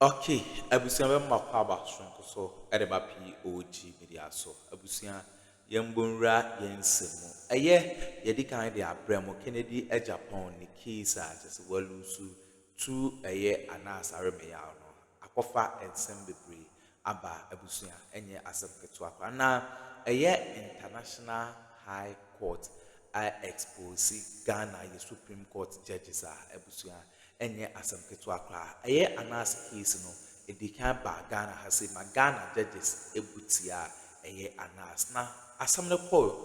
Okay, abusia be makwaba sonko so edeba POG Media so abusia yembonra yensemu yedi kan de abramo Kennedy Agyapong ni case a just walusu to Anass armeya no akofa ensem bebre aba abusia enye asem keto akwa na International High Court I expose Ghana Supreme Court judges abusia enye asem keto akwa Anass case no edikan ba Ghana hase ma Ghana judges ebutia Anass na asem ne ko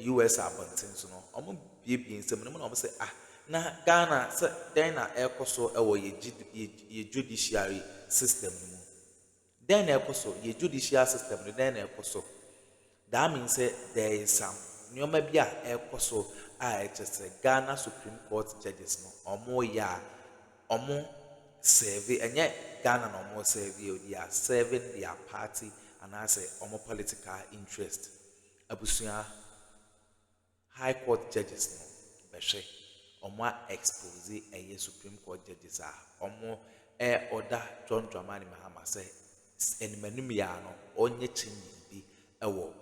US abonten so no omo bie nsem no na omo say na Ghana say den na ekoso ewo ye judiciary system no then ekoso ye judicial system no then ekoso that means there is some nyoma bia ekoso Ghana Supreme Court judges no omo serve enye Ghana no omo serve they are serving their party and I say omo political interest abusia High Court judges no behwe omo expose Supreme Court judges omo order John Dramani Mahama say enmanum ya no onye chinyi ewo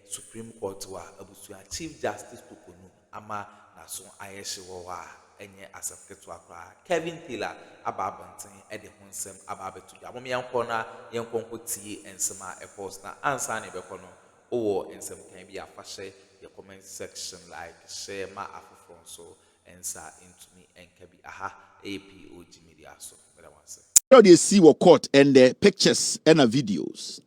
Supreme Court wa abusia Chief Justice Torkono ama naso ayehye wo wa enye asafketo akwa Kevin Taylor ababonten de honsem ababetu amom yanko na yankonko tie ensema epos na ansa ne bekọ no owo ensem kan bi afahye the comment section like share ma Akuffo so ensa into me enka bi POG Media so How they see what court and the pictures and the videos.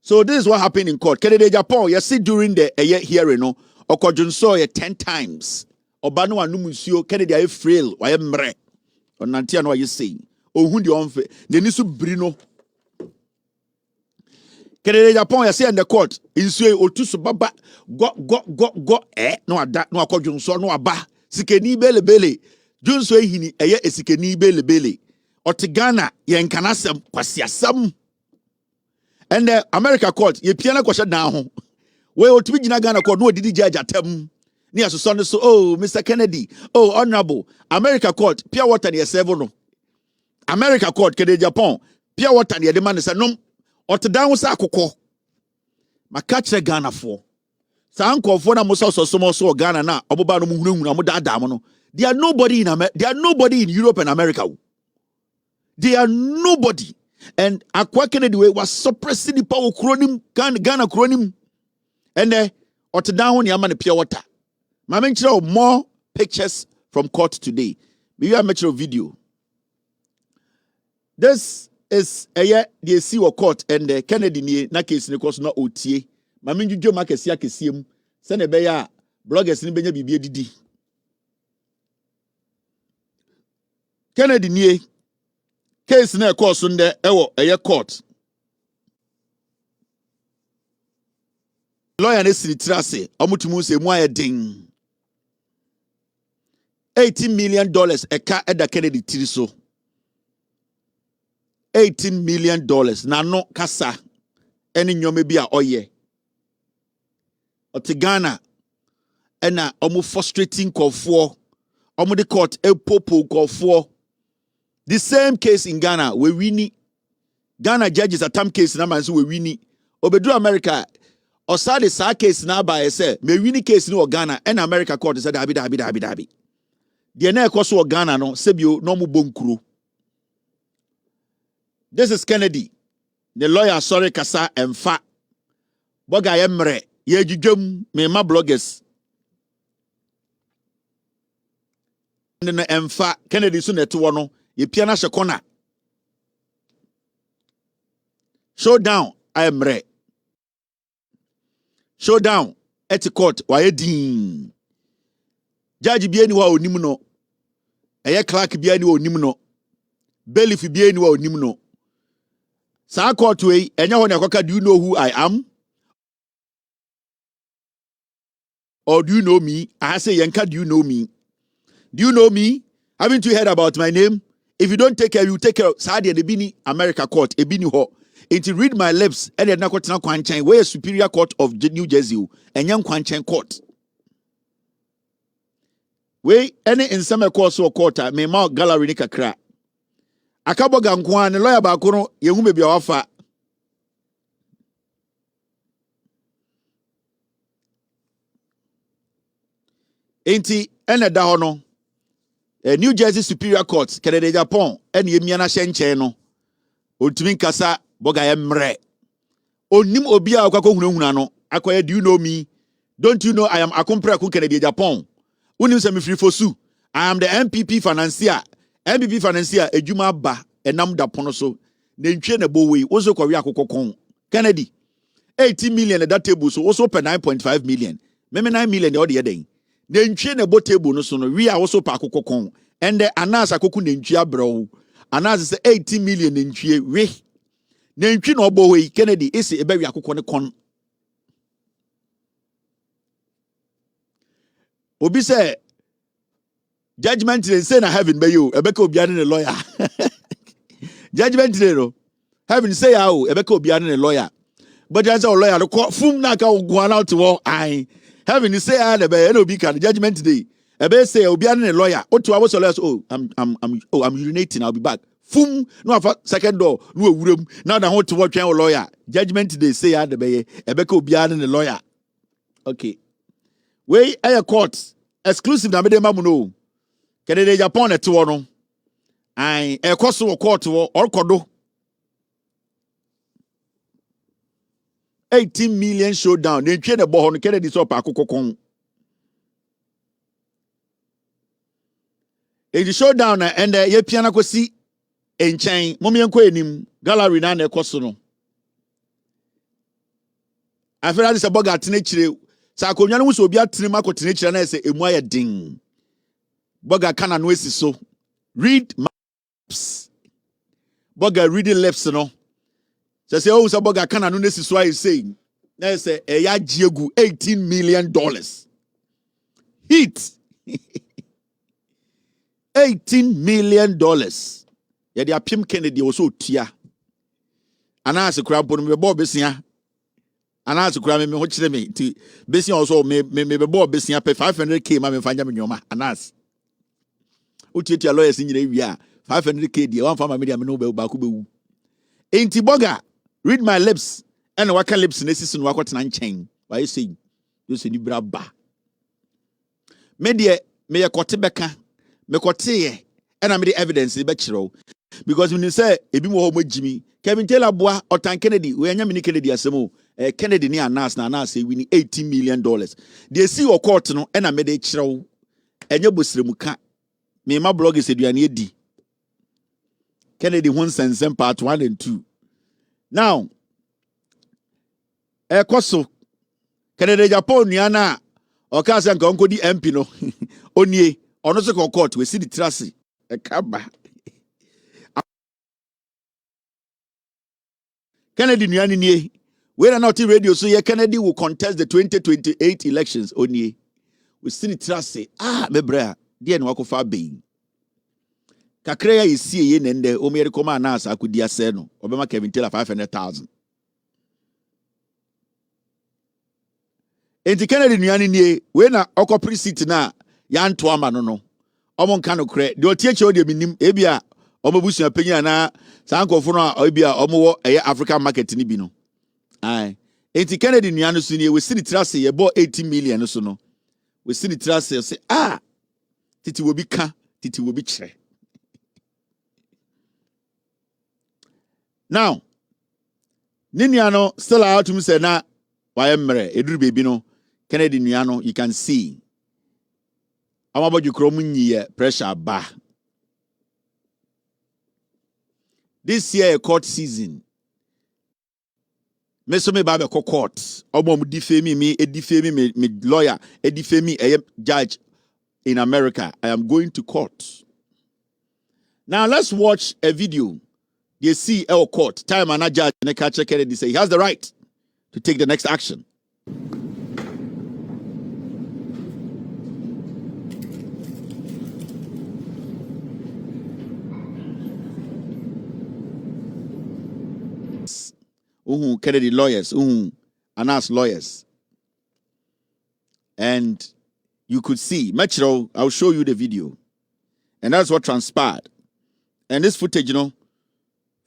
So this is what happened in court. Agyapong, you see during the hearing, no, Okodjunso 10 times. Obano anumusio Kennedy ay frail, why mre. Onantia no what you saying. Oh, who the onfe. They need to brino. Agyapong, you see in the court. Insue otusu baba go no ada no Okodjunso no aba. Sikeni bele. Junso hini esikeni bele. Otigana yenkanasem kwasiasam. And the America court, ye piano kwasha down. Where otimi jina Ghana court no didi judge atem. Ni aso so oh Mr. Kennedy, oh honorable. America court, pure water near seven. America court Agyapong, pure water near the man say no. Otidan sa akokọ. Makache Ghana for. Sa ankofo na musa so Ghana na oboba no muhunu na mo daadam no. They are nobody in Europe and America. They are nobody. And Akwa Kennedy was suppressing the power chronim Ghana chronim. And Otidan ni amane pure water. I mention more pictures from court today. Maybe I mention a video. This is the see court and Kennedy ni na case ni cause no OTA. I mean you make see akesiem. Send beya bloggers ni benya bibie didi. Kennedy ni case na course nde ewo court. Lawyer ne sinitrase omutumu se mu ayedin. $18 million eka eda Kennedy tiriso. $18 million na no kasa eni nyome bi a oye. Otigana ena omu frustrating kofo omu the court popo kofo. The same case in Ghana we wini. Ghana judges a time case na man so we wini. Obedu America osade sa case na ba say me wini case no Ghana and America court said dabi. The na ekoso Ghana no sebio no mu bonkuro. This is Kennedy. The lawyer sorry kasa emfa. Boga yemre ye jujum me ma bloggers. And emfa Kennedy so neto no ye piana shekona. Showdown emre. Showdown at court waye din. Judge bi eni wa onim no. Clerk bi eni wa onim no. Bailiff bi eni wa onim no. Sa court we enya ho na kwaka do you know who I am? Or do you know me? I say Yanka, do you know me? Do you know me? Haven't you heard about my name? If you don't take care, you take care. Saudi the bini America court, e bini ho. It read my lips, and then na kwanchan, where Superior Court of New Jersey, and young kwanchan court. We any in some course or quarter, me ma gallery ni kakra. akaboga nko a ne lawyer ba ko no yehu be bia wafa enti ene da ho no New Jersey Superior Court Kennedy Agyapong ene yemia na hye nkyɛn no ontumi nkasa boga ye mre onim obi a akwa hunahuna no akoye do you know me don't you know I am Akuffo Kennedy Agyapong unim se me free fosu I am the MPP financier ejuma ba enam da pono so na ntwe na bowe wo so kwawe akokokon Kennedy 80 million that table so also per 9.5 million meme 9 million the other den na ntwe na bo table no so no we are also pa akokokon and the Anass akoku na ntwe abro Anass say 80 million na ntwe we na ntwe na obowe Kennedy ese ebe wi akokon ne kon obi say judgment today say na heaven be you ebeka obiane ne lawyer judgment today no heaven say how ebeka obiane ne lawyer but answer lawyer the court fum na ka go out to I heaven say how the be no be can judgment today ebe say obiane ne lawyer otu abo lawyer oh I'm urinating I'll be back fum no afa second door no awuram now that want to watch lawyer judgment today say how the be ebeka obiane ne lawyer okay we air court exclusive na me dem no Kennedy Agyapong ete wo no ai ekoso wo court wo orkodo 18 million showdown na ntwe na bo ho no Kennedy so pa akokokon e showdown na and ye piana kosi enchen momyenko enim gallery na ekoso no afera se boga atene kire sa akonwa no so obi atene makotene kire na se emu aye din Boga kana no esi so read my lips boga reading lips no say oh so boga kana no esi so I say na say eya giegu $18 million hit $18 million ya dia pim Kennedy wo so tia Anass kura bo no me bo besia Anass kura me ho kire me ti besia also me bo besia pe 500k ma me fanya me nyoma Anass Utieti lawyers nyina wi a 500k die one farmer media me no be ba ku bewu enti boga read my lips and waka lips na sisi no wakotena nchen why say you say ni bra ba me de me ye kote beka me kote ye and am the evidence be kiro because when you say ebi mo ho magimi Kevin Taylor boa otan Kennedy we anya mini Kennedy asemo Kennedy ni Anass na Anass we ni $18 million they see your court no and am de kiro enye bosremu ka me my blog is eduane edi Kennedy Hunsensen part 1 and 2 now ekoso Kennedy Agyapong nuana okase nka onkodi MP no onie ono se court we see the trase e kaba Kennedy nuani nie we na not radio so ye Kennedy will contest the 2028 elections onie we see the trase me bra die no akofa bein kakreya yisie ye nende o me rekoma Anass akudi ase no obema Kevin Taylor 500,000 enti Kennedy nuani nie we na okopri seat na ya nto ama no omo nka no kre de otieche o de minim ebia omo busua penya na sankofo no ebia omo wo eye African market ni bi no ai enti Kennedy nuani so nie we see the trust ye bo 18 million so no we see the trust say titi wo bi ka titi wo bi kire now Niniano still out to me say na why emre eduru baby no Kennedy nuano you can see amabaju kromu nyi pressure ba this year court season me so me ba be court omo mu defame me me lawyer defame me judge in America I am going to court now let's watch a video. They see our court. Time and a judge and a catcher Kennedy say he has the right to take the next action. Kennedy lawyers, Anass lawyers. And you could see, Metro, I'll show you the video. And that's what transpired. And this footage,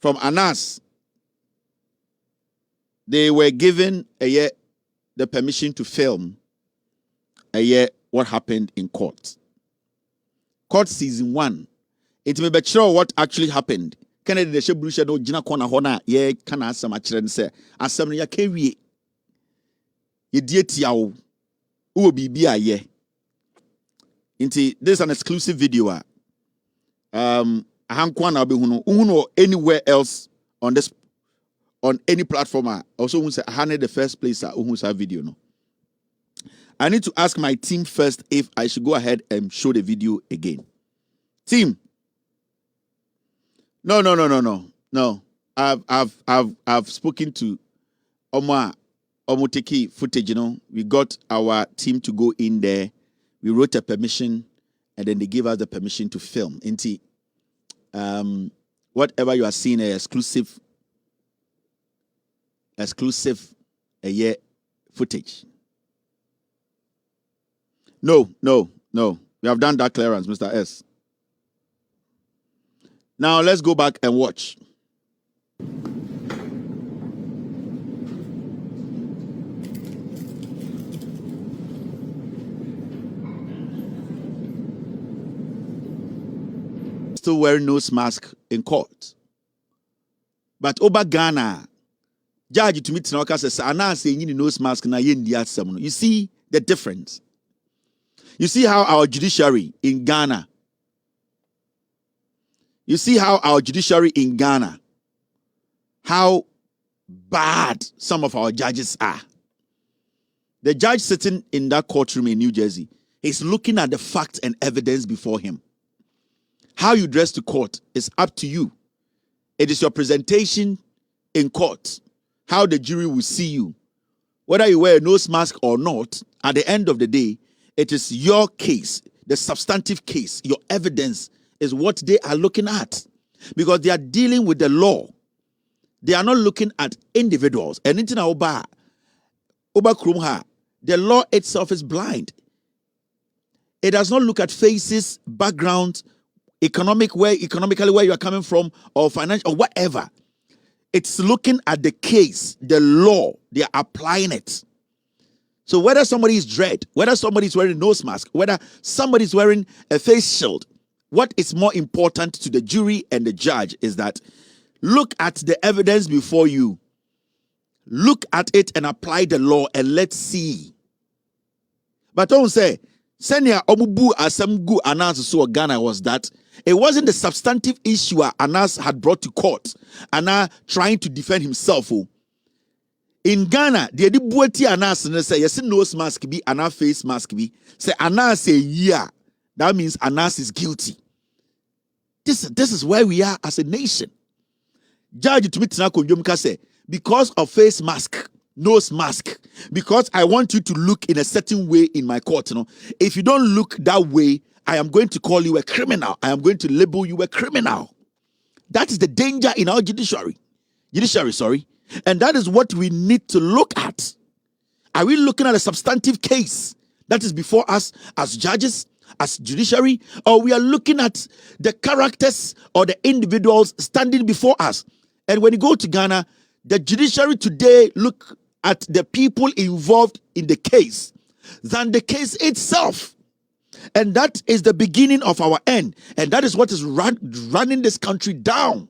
from Anass, they were given the permission to film what happened in court. Court season 1. It may be sure what actually happened. Kennedy the Shebusha no Jina Kona Hona, ye kana asama children say, Asam ya kewi ye diet yaw uwo ye. This is an exclusive video. Hankwana be huno anywhere else on any platform. Also, who say the first place who say video no. I need to ask my team first if I should go ahead and show the video again. Team. No. I've spoken to Omoteki footage, We got our team to go in there. We wrote a permission, and then they gave us the permission to film. Whatever you are seeing, exclusive footage. No. We have done that clearance, Mr. S. Now let's go back and watch. Still wearing nose mask in court. But over Ghana, judge to meet Tinoka says, Anass saying nose mask na yendi. You see the difference. You see how our judiciary in Ghana. How bad some of our judges are. The judge sitting in that courtroom in New Jersey is looking at the facts and evidence before him. How you dress to court is up to you. It is your presentation in court. How the jury will see you. Whether you wear a nose mask or not, at the end of the day, it is your case, the substantive case, your evidence is what they are looking at. Because they are dealing with the law. They are not looking at individuals. And the law itself is blind. It does not look at faces, background, economically where you are coming from, or financial, or whatever. It's looking at the case, the law. They are applying it. So whether somebody is dread, whether somebody is wearing a nose mask, whether somebody is wearing a face shield, what is more important to the jury and the judge is that look at the evidence before you. Look at it and apply the law and let's see. But don't say, Senya Omubu Asamgu Anass so Ghana was that it wasn't the substantive issue Anass had brought to court. Anna trying to defend himself. In Ghana, the Edibuati Anass say yes, nose mask be Anna face mask be. Say Anass say yeah. That means Anass is guilty. This is where we are as a nation. Judge to me say because of face mask, nose mask, because I want you to look in a certain way in my court. If you don't look that way, I am going to call you a criminal. I am going to label you a criminal. That is the danger in our judiciary. And that is what we need to look at. Are we looking at a substantive case that is before us as judges, as judiciary, or we are looking at the characters or the individuals standing before us? And when you go to Ghana, the judiciary today look at the people involved in the case than the case itself. And that is the beginning of our end. And that is what is running this country down.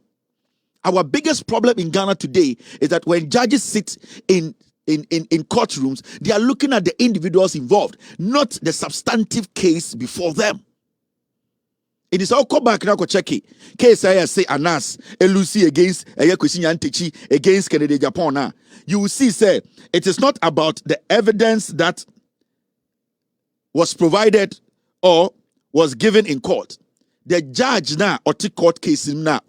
Our biggest problem in Ghana today is that when judges sit in courtrooms, they are looking at the individuals involved, not the substantive case before them. It is all come back now. Check it. Case I say Anass, Lucy against against Kennedy Agyapong. You will see, say it is not about the evidence that was provided or was given in court. The judge now or the court case now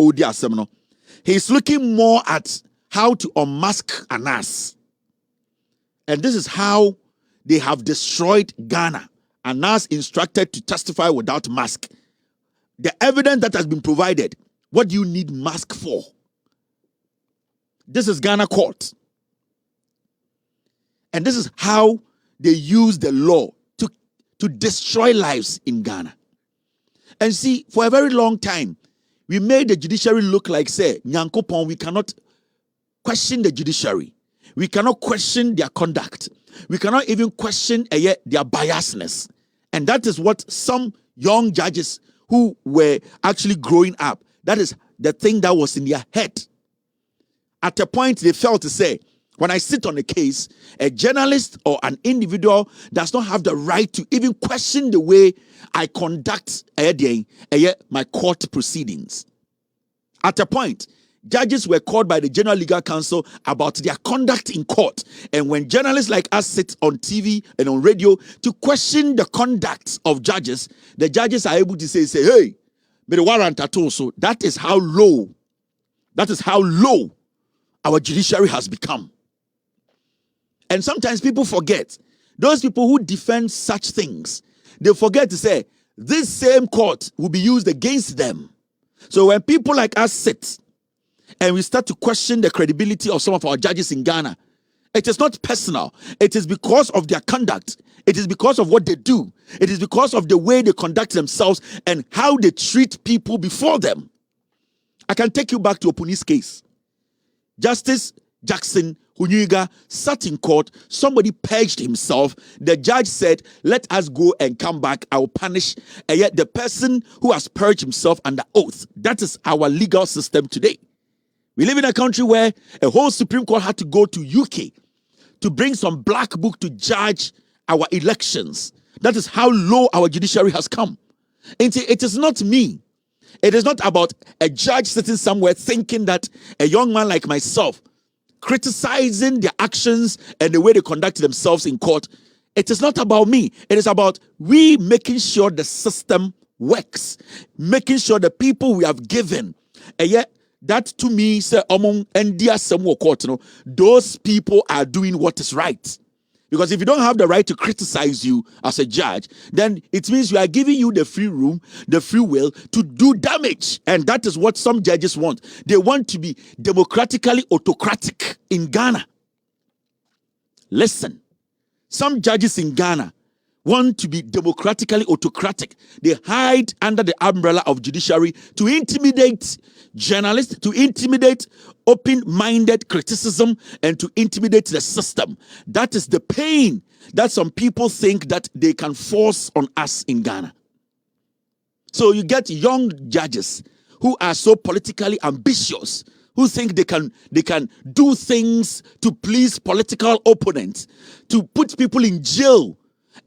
he's looking more at how to unmask Anass. And this is how they have destroyed Ghana. Anass instructed to testify without mask. The evidence that has been provided, what do you need mask for? This is Ghana court. And this is how they use the law to destroy lives in Ghana. And see, for a very long time, We made the judiciary look like, say, Nyankopon, we cannot question the judiciary. We cannot question their conduct. We cannot even question their biasness. And that is what some young judges who were actually growing up, that is the thing that was in their head. At a point, they felt to say, when I sit on a case, a journalist or an individual does not have the right to even question the way I conduct my court proceedings. At a point, judges were called by the General Legal Counsel about their conduct in court. And when journalists like us sit on TV and on radio to question the conduct of judges, the judges are able to say, hey, but the warrant at all. So that is how low our judiciary has become. And sometimes people forget, those people who defend such things, they forget to say, this same court will be used against them. So when people like us sit and we start to question the credibility of some of our judges in Ghana, it is not personal. It is because of their conduct. It is because of what they do. It is because of the way they conduct themselves and how they treat people before them. I can take you back to Opuni's case. Justice Jackson Hunyuga sat in court. Somebody purged himself. The judge said, let us go and come back. I will punish the person who has purged himself under oath. That is our legal system today. We live in a country where a whole Supreme Court had to go to UK to bring some black book to judge our elections. That is how low our judiciary has come. And it is not me. It is not about a judge sitting somewhere thinking that a young man like myself criticizing their actions and the way they conduct themselves in court. It is not about me. It is about we making sure the system works, making sure the people we have given, and yet that to me say among India somewhere court, those people are doing what is right. Because if you don't have the right to criticize you as a judge, then it means you are giving you the free room, the free will to do damage. And that is what some judges want. They want to be democratically autocratic in Ghana. Listen, some judges in Ghana want to be democratically autocratic. They hide under the umbrella of judiciary to intimidate journalists, to intimidate open-minded criticism, and to intimidate the system. That is the pain that some people think that they can force on us in Ghana. So you get young judges who are so politically ambitious, who think they can do things to please political opponents, to put people in jail.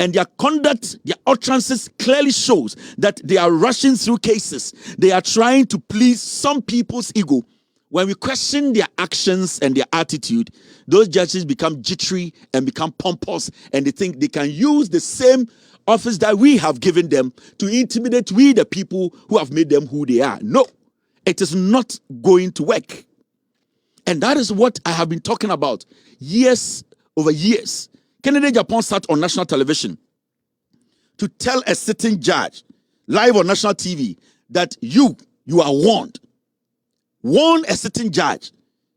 And their conduct, their utterances clearly shows that they are rushing through cases. They are trying to please some people's ego. When we question their actions and their attitude, those judges become jittery and become pompous, and they think they can use the same office that we have given them to intimidate we, the people who have made them who they are. No, it is not going to work. And that is what I have been talking about years over years. Agyapong sat on national television to tell a sitting judge live on national TV that you are warned. Warn a sitting judge.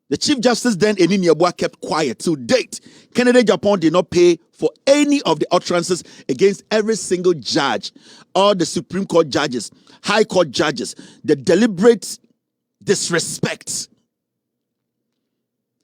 The Chief Justice then, Enini Yeboah, kept quiet. To date, Agyapong did not pay for any of the utterances against every single judge, or the Supreme Court judges, High Court judges, the deliberate disrespect.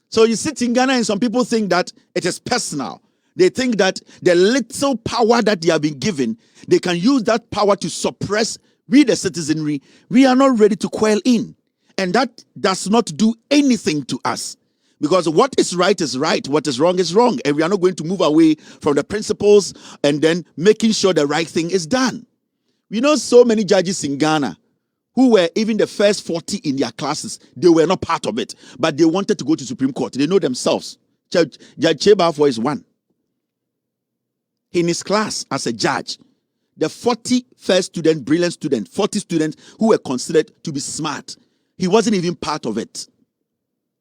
So you sit in Ghana and some people think that it is personal. They think that the little power that they have been given, they can use that power to suppress we, the citizenry. We are not ready to quail in. And that does not do anything to us. Because what is right, what is wrong, and we are not going to move away from the principles and then making sure the right thing is done. We know so many judges in Ghana who were even the first 40 in their classes. They were not part of it, but they wanted to go to Supreme Court. They know themselves. Judge Chebafo is one. In his class as a judge, the 40 first student, brilliant student, 40 students who were considered to be smart, he wasn't even part of it.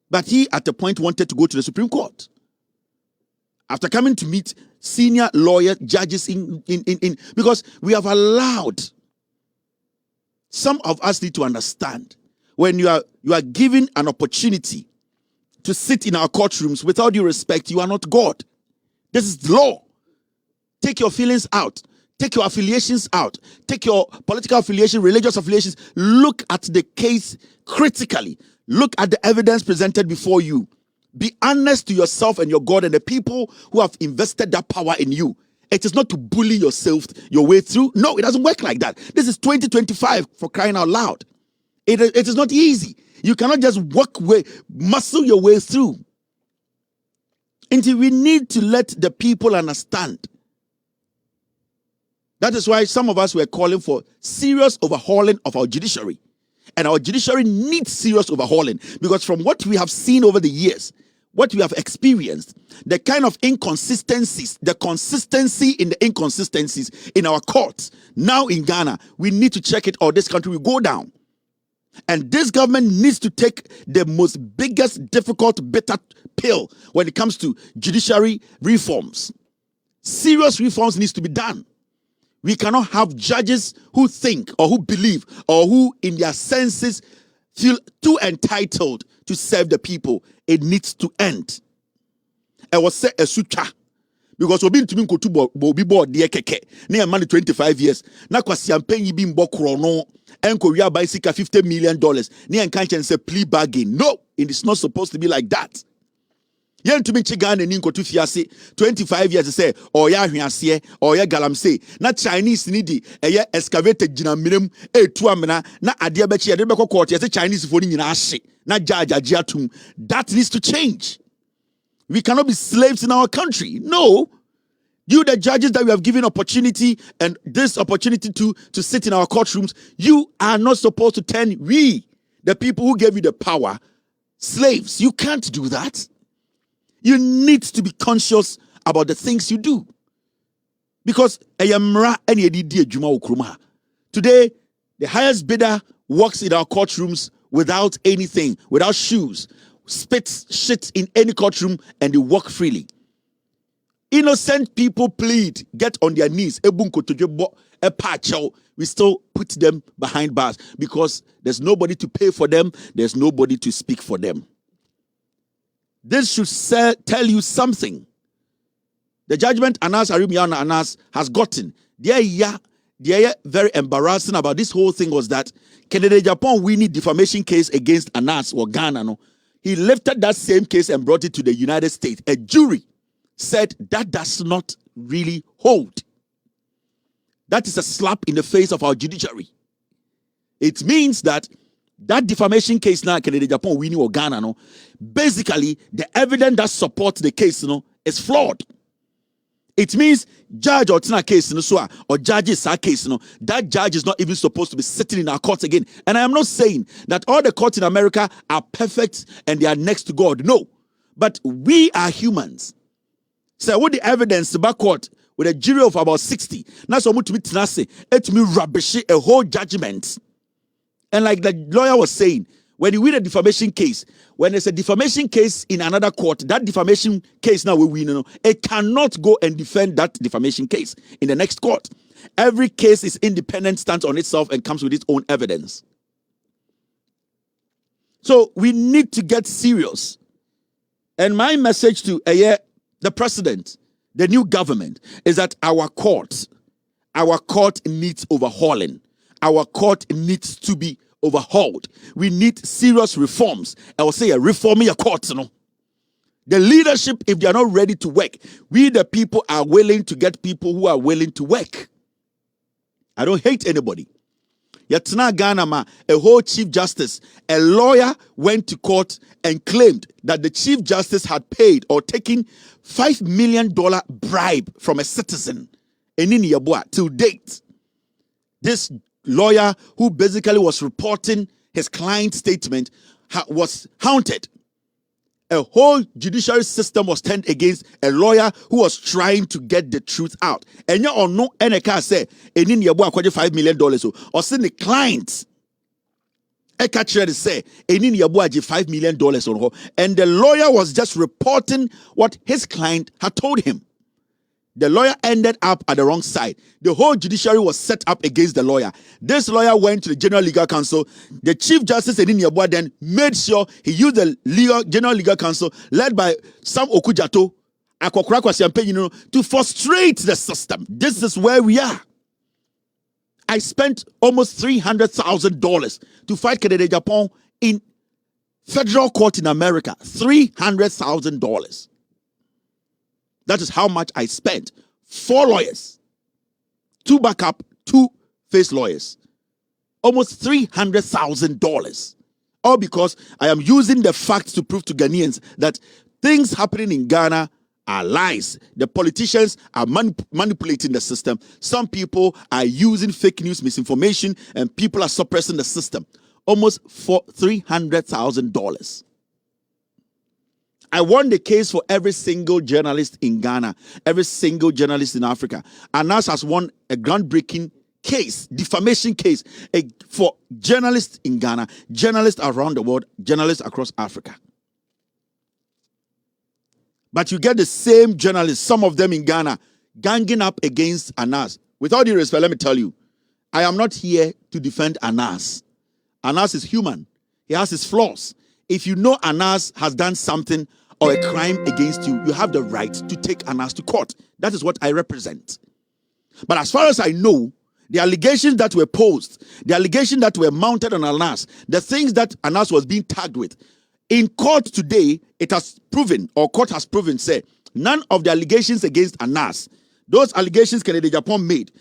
But he, at a point, wanted to go to the Supreme Court. After coming to meet senior lawyer judges because we have allowed, some of us need to understand, when you are given an opportunity to sit in our courtrooms, without due respect, you are not God. This is law. Take your feelings out. Take your affiliations out. Take your political affiliation, religious affiliations. Look at the case critically. Look at the evidence presented before you. Be honest to yourself and your God and the people who have invested that power in you. It is not to bully yourself your way through. No, it doesn't work like that. This is 2025, for crying out loud. It is not easy. You cannot just muscle your way through. Until we need to let the people understand. That is why some of us were calling for serious overhauling of our judiciary. And our judiciary needs serious overhauling, because from what we have seen over the years, what we have experienced, the kind of inconsistencies, the consistency in the inconsistencies in our courts, now in Ghana, we need to check it or this country will go down. And this government needs to take the most biggest, difficult, bitter pill when it comes to judiciary reforms. Serious reforms needs to be done. We cannot have judges who think or who believe or who in their senses feel too entitled to serve the people. It needs to end. I was say a sucha. Because we've been to me to be board dear keke. Near money 25 years. Na kwa siampenyi bi mbo krono. Enko we are bicycle $50 million. Near can't say plea bargain. No, it is not supposed to be like that. Yen to me chigan and ninko to fiase 25 years say or ya hwiase or ya galamse na Chinese needy a excavated jinamirum e tuamena na adia bechi de beko court yes Chinese for ni na hye na jajajiatum. That needs to change. We cannot be slaves in our country. No. You, the judges that we have given opportunity and this opportunity to sit in our courtrooms, you are not supposed to turn we, the people who gave you the power, slaves. You can't do that. You need to be conscious about the things you do. Because today, the highest bidder walks in our courtrooms without anything, without shoes, spits shit in any courtroom, and they walk freely. Innocent people plead, get on their knees. We still put them behind bars because there's nobody to pay for them, there's nobody to speak for them. This should tell you something. The judgment Anass has gotten, they are very embarrassing about this whole thing was that Agyapong winning defamation case against Anass or Ghana. No, he lifted that same case and brought it to the United States. A jury said that does not really hold. That is a slap in the face of our judiciary. It means that defamation case now, Agyapong winning or Ghana, no, basically the evidence that supports the case, is flawed. It means judge or tina case, or judge's case, that judge is not even supposed to be sitting in our courts again. And I am not saying that all the courts in America are perfect and they are next to God. No, but we are humans. So with the evidence back court with a jury of about 60, now so much it me rubbish a whole judgment. And like the lawyer was saying, when you win a defamation case, when there's a defamation case in another court, that defamation case now we win, it cannot go and defend that defamation case in the next court. Every case is independent, stands on itself, and comes with its own evidence. So we need to get serious. And my message to the president, the new government, is that our court needs overhauling. Our court needs to be overhauled. We need serious reforms. I will say reform your courts. The leadership, if they are not ready to work, we the people are willing to get people who are willing to work. I don't hate anybody. Yatna Ghana, a whole chief justice, a lawyer went to court and claimed that the chief justice had paid or taken $5 million bribe from a citizen in Yabua till date. This lawyer who basically was reporting his client's statement was haunted. A whole judiciary system was turned against a lawyer who was trying to get the truth out. And you all know, NK say, and in Yabu $5 million, or send the client. A catcher say, and in Yabu $5 million on her. And the lawyer was just reporting what his client had told him. The lawyer ended up at the wrong side. The whole judiciary was set up against the lawyer. This lawyer went to the General Legal Counsel. The Chief Justice Edin Yabua then made sure he used the General Legal Counsel led by Sam Okujato to frustrate the system. This is where we are. I spent almost $300,000 to fight Kennedy Agyapong in federal court in America. $300,000. That is how much I spent. 4 lawyers, 2 backup, 2 face lawyers. Almost $300,000. All because I am using the facts to prove to Ghanaians that things happening in Ghana are lies. The politicians are manipulating the system. Some people are using fake news, misinformation, and people are suppressing the system. Almost for $300,000. I won the case for every single journalist in Ghana, every single journalist in Africa. Anass has won a groundbreaking case, defamation case, for journalists in Ghana, journalists around the world, journalists across Africa. But you get the same journalists, some of them in Ghana, ganging up against Anass. With all due respect, let me tell you, I am not here to defend Anass. Anass is human. He has his flaws. If you know Anass has done something or a crime against you, you have the right to take Anass to court. That is what I represent. But as far as I know, the allegations that were posed, the allegations that were mounted on Anass, the things that Anass was being tagged with, in court today, it has proven, or court has proven, say, none of the allegations against Anass, those allegations Kennedy Agyapong made,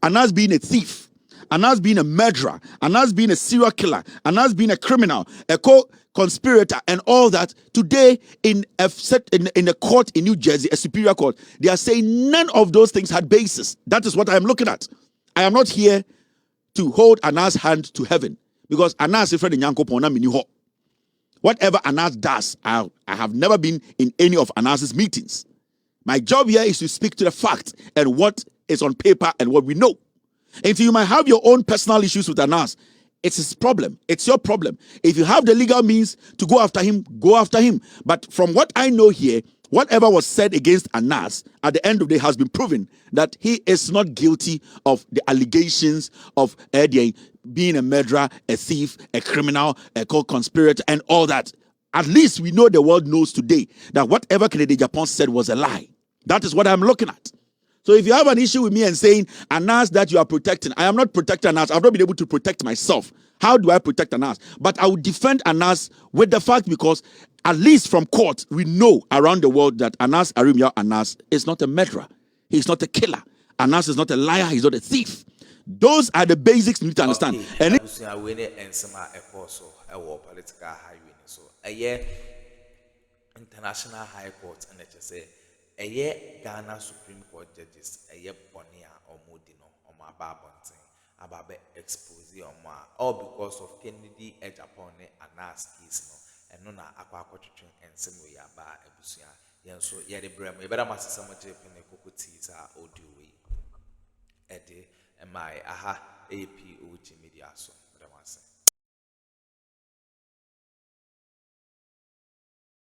Anass being a thief, Anass being a murderer, Anass being a serial killer, Anass being a criminal, a co-conspirator, and all that, today in a court in New Jersey, a superior court, they are saying none of those things had basis. That is what I am looking at. I am not here to hold Anass' hand to heaven, because Anass is friend in Yankopon na mini. Whatever Anass does, I have never been in any of Anass's meetings. My job here is to speak to the facts and what is on paper and what we know. And you might have your own personal issues with Anass. It's his problem. It's your problem. If you have the legal means to go after him, go after him. But from what I know here, whatever was said against Anass, at the end of the day has been proven that he is not guilty of the allegations of being a murderer, a thief, a criminal, a co-conspirator, and all that. At least we know the world knows today that whatever Kennedy Agyapong said was a lie. That is what I'm looking at. So if you have an issue with me and saying, Anass, that you are protecting, I am not protecting Anass. I've not been able to protect myself. How do I protect Anass? But I will defend Anass with the fact, because at least from court, we know around the world that Anass is not a murderer. He's not a killer. Anass is not a liar. He's not a thief. Those are the basics you need to understand. Okay. And political highway. So, International High Court, and let's say, Ghana Supreme Court judges, Bonia or Modino, or my Babonting, about expose all because of Kennedy Agyapong and Anass case, and none aqua and Samuel by Ebusia. So, the Brem, better must some in the cocoties are audio. And my POG Media, so what I want to say.